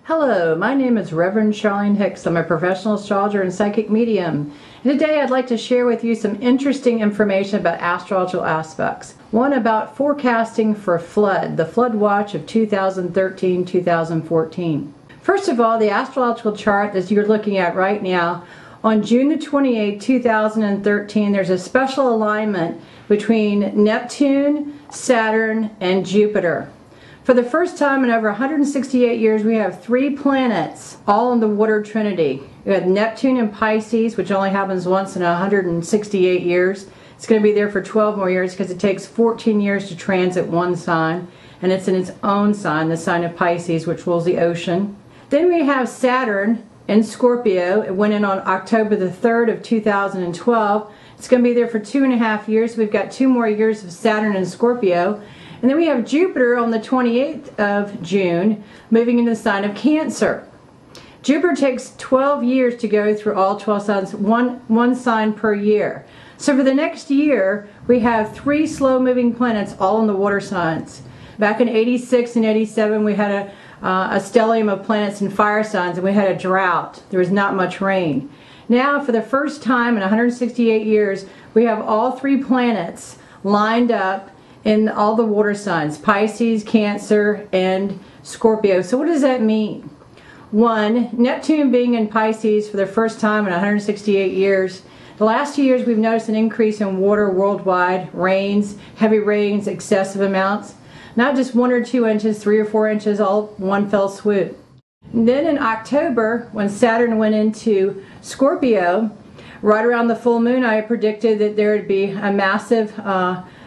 Hello, my name is Reverend Charlene Hicks. I'm a professional astrologer and psychic medium. And today I'd like to share with you some interesting information about astrological aspects. One about forecasting for flood, the flood watch of 2013-2014. First of all, the astrological chart that you're looking at right now, on June the 28th, 2013, there's a special alignment between Neptune, Saturn, and Jupiter. For the first time in over 168 years, we have three planets, all in the water trinity. We have Neptune in Pisces, which only happens once in 168 years. It's going to be there for 12 more years because it takes 14 years to transit one sign, and it's in its own sign, the sign of Pisces, which rules the ocean. Then we have Saturn in Scorpio. It went in on October the 3rd of 2012. It's going to be there for 2.5 years. We've got 2 more years of Saturn in Scorpio. And then we have Jupiter on the 28th of June, moving into the sign of Cancer. Jupiter takes 12 years to go through all 12 signs, one sign per year. So for the next year, we have 3 slow-moving planets, all in the water signs. Back in 86 and 87, we had a stellium of planets in fire signs, and we had a drought. There was not much rain. Now, for the first time in 168 years, we have all 3 planets lined up in all the water signs, Pisces, Cancer, and Scorpio. So what does that mean? One, Neptune being in Pisces for the first time in 168 years. The last 2 years we've noticed an increase in water worldwide, rains, heavy rains, excessive amounts. Not just 1 or 2 inches, 3 or 4 inches, all one fell swoop. And then in October, when Saturn went into Scorpio, right around the full moon, I predicted that there would be a massive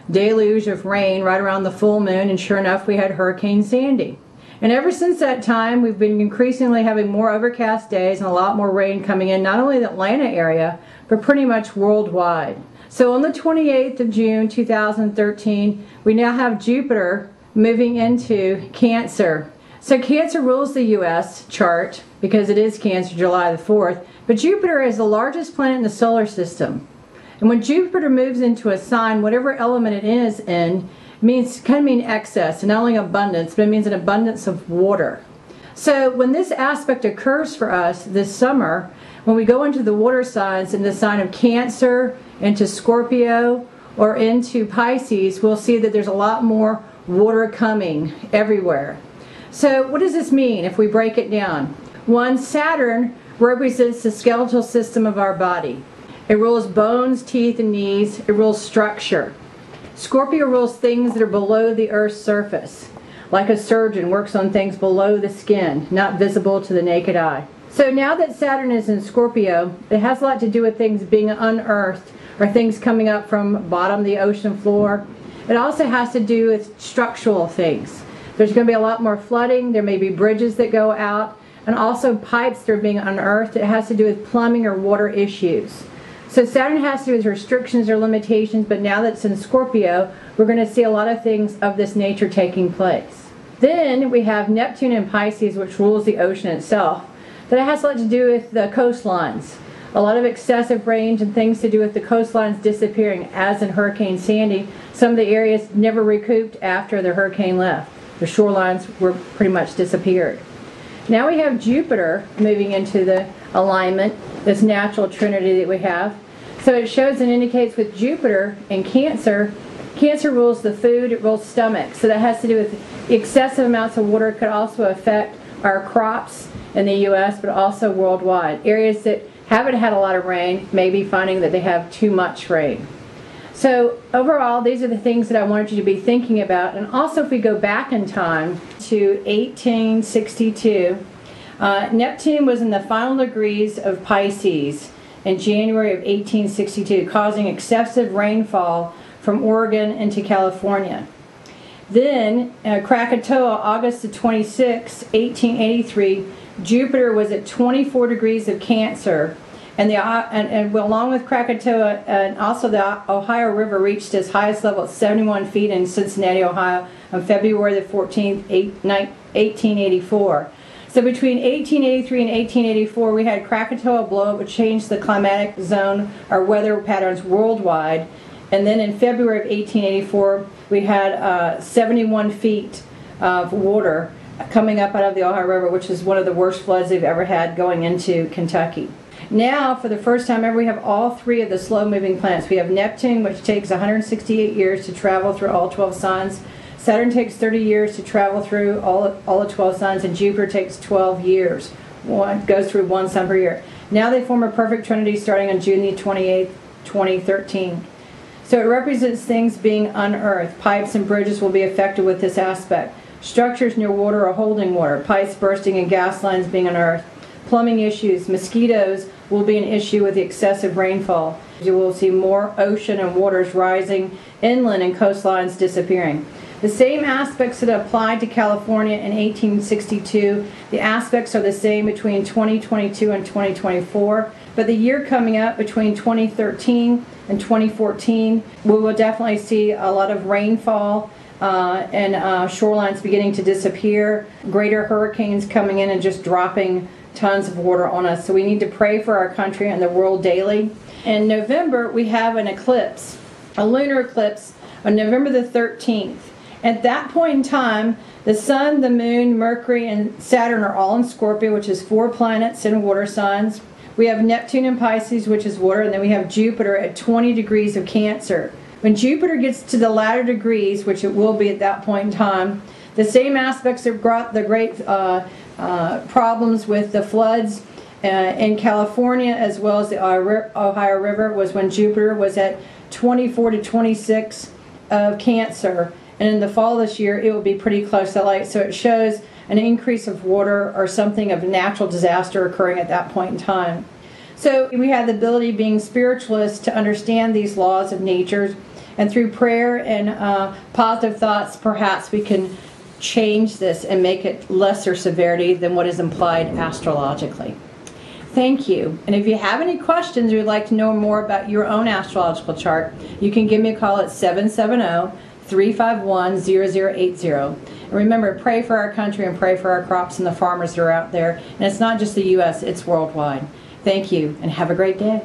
deluge of rain right around the full moon, and sure enough we had Hurricane Sandy. And ever since that time we've been increasingly having more overcast days and a lot more rain coming in, not only the Atlanta area but pretty much worldwide. So on the 28th of June 2013 we now have Jupiter moving into Cancer. So Cancer rules the US chart because it is Cancer, July the 4th, but Jupiter is the largest planet in the solar system. And when Jupiter moves into a sign, whatever element it is in, it can mean excess, and not only abundance, but it means an abundance of water. So when this aspect occurs for us this summer, when we go into the water signs in the sign of Cancer, into Scorpio, or into Pisces, we'll see that there's a lot more water coming everywhere. So what does this mean if we break it down? One, Saturn represents the skeletal system of our body. It rules bones, teeth, and knees. It rules structure. Scorpio rules things that are below the Earth's surface. Like a surgeon works on things below the skin, not visible to the naked eye. So now that Saturn is in Scorpio, it has a lot to do with things being unearthed or things coming up from bottom of the ocean floor. It also has to do with structural things. There's going to be a lot more flooding. There may be bridges that go out, and also pipes that are being unearthed. It has to do with plumbing or water issues. So Saturn has to do with restrictions or limitations, but now that it's in Scorpio, we're going to see a lot of things of this nature taking place. Then we have Neptune in Pisces, which rules the ocean itself. That has a lot to do with the coastlines. A lot of excessive rain and things to do with the coastlines disappearing, as in Hurricane Sandy. Some of the areas never recouped after the hurricane left. The shorelines were pretty much disappeared. Now we have Jupiter moving into the alignment, this natural trinity that we have. So it shows and indicates with Jupiter in Cancer, Cancer rules the food, it rules stomach. So that has to do with excessive amounts of water. It could also affect our crops in the U.S., but also worldwide. Areas that haven't had a lot of rain may be finding that they have too much rain. So overall, these are the things that I wanted you to be thinking about. And also, if we go back in time to 1862, Neptune was in the final degrees of Pisces in January of 1862, causing excessive rainfall from Oregon into California. Then, Krakatoa, August the 26, 1883, Jupiter was at 24 degrees of Cancer. And along with Krakatoa, and also the Ohio River reached its highest level at 71 feet in Cincinnati, Ohio, on February the 14th, 1884. So between 1883 and 1884, we had Krakatoa blow up, which changed the climatic zone, our weather patterns worldwide. And then in February of 1884, we had 71 feet of water coming up out of the Ohio River, which is one of the worst floods they've ever had going into Kentucky. Now, for the first time ever, we have all three of the slow-moving planets. We have Neptune, which takes 168 years to travel through all 12 signs. Saturn takes 30 years to travel through all the 12 signs, and Jupiter takes 12 years. Goes through one sun per year. Now they form a perfect trinity starting on June the 28th, 2013. So it represents things being unearthed. Pipes and bridges will be affected with this aspect. Structures near water or holding water. Pipes bursting and gas lines being unearthed. Plumbing issues. Mosquitoes will be an issue with the excessive rainfall. You will see more ocean and waters rising inland and coastlines disappearing. The same aspects that applied to California in 1862, the aspects are the same between 2022 and 2024. But the year coming up between 2013 and 2014, we will definitely see a lot of rainfall and shorelines beginning to disappear, greater hurricanes coming in and just dropping tons of water on us. So we need to pray for our country and the world daily. In November, we have an eclipse, a lunar eclipse on November the 13th. At that point in time, the Sun, the Moon, Mercury, and Saturn are all in Scorpio, which is 4 planets in water signs. We have Neptune in Pisces, which is water, and then we have Jupiter at 20 degrees of Cancer. When Jupiter gets to the latter degrees, which it will be at that point in time, the same aspects that brought the great problems with the floods in California as well as the Ohio River was when Jupiter was at 24 to 26 of Cancer. And in the fall this year, it will be pretty close to light. So it shows an increase of water or something of natural disaster occurring at that point in time. So we have the ability, being spiritualists, to understand these laws of nature. And through prayer and positive thoughts, perhaps we can change this and make it lesser severity than what is implied astrologically. Thank you. And if you have any questions or would like to know more about your own astrological chart, you can give me a call at 770-351-0080. And remember, pray for our country and pray for our crops and the farmers that are out there. And it's not just the U.S., it's worldwide. Thank you, and have a great day.